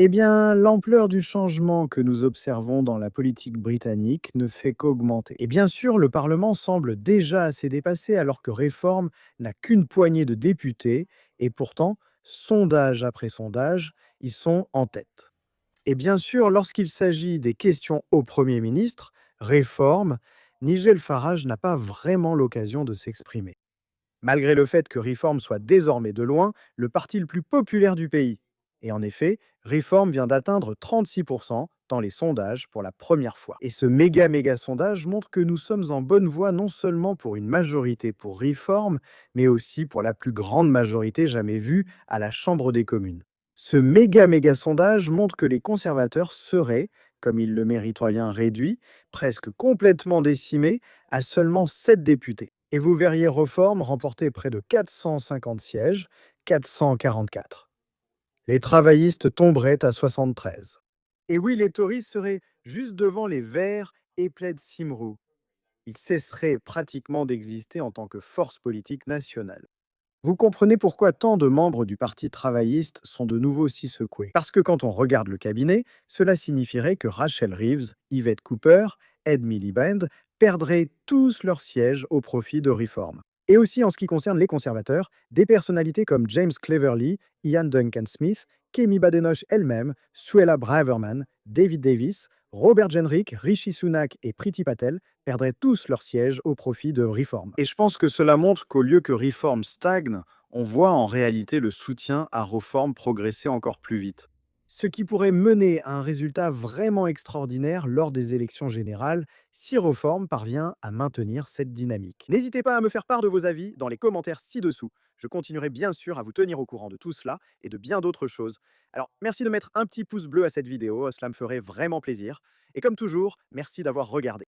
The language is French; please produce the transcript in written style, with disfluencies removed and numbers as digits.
Eh bien, l'ampleur du changement que nous observons dans la politique britannique ne fait qu'augmenter. Et bien sûr, le Parlement semble déjà assez dépassé alors que Réforme n'a qu'une poignée de députés et pourtant, sondage après sondage, ils sont en tête. Et bien sûr, lorsqu'il s'agit des questions au Premier ministre, Réforme, Nigel Farage n'a pas vraiment l'occasion de s'exprimer. Malgré le fait que Reform soit désormais de loin le parti le plus populaire du pays. Et en effet, Reform vient d'atteindre 36% dans les sondages pour la première fois. Et ce méga sondage montre que nous sommes en bonne voie non seulement pour une majorité pour Reform, mais aussi pour la plus grande majorité jamais vue à la Chambre des communes. Ce méga sondage montre que les conservateurs seraient, comme ils le méritent réduits, presque complètement décimés à seulement 7 députés. Et vous verriez Reform remporter près de 450 sièges, 444. Les travaillistes tomberaient à 73. Et oui, les Tories seraient juste devant les Verts et Plaid Cymru. Ils cesseraient pratiquement d'exister en tant que force politique nationale. Vous comprenez pourquoi tant de membres du Parti travailliste sont de nouveau si secoués. Parce que quand on regarde le cabinet, cela signifierait que Rachel Reeves, Yvette Cooper, Ed Miliband perdraient tous leurs sièges au profit de Reform. Et aussi en ce qui concerne les conservateurs, des personnalités comme James Cleverly, Ian Duncan Smith, Kemi Badenoch elle-même, Suella Braverman, David Davis, Robert Jenrick, Rishi Sunak et Priti Patel perdraient tous leurs sièges au profit de Reform. Et je pense que cela montre qu'au lieu que Reform stagne, on voit en réalité le soutien à Reform progresser encore plus vite. Ce qui pourrait mener à un résultat vraiment extraordinaire lors des élections générales si Reform parvient à maintenir cette dynamique. N'hésitez pas à me faire part de vos avis dans les commentaires ci-dessous. Je continuerai bien sûr à vous tenir au courant de tout cela et de bien d'autres choses. Alors, merci de mettre un petit pouce bleu à cette vidéo, cela me ferait vraiment plaisir. Et comme toujours, merci d'avoir regardé.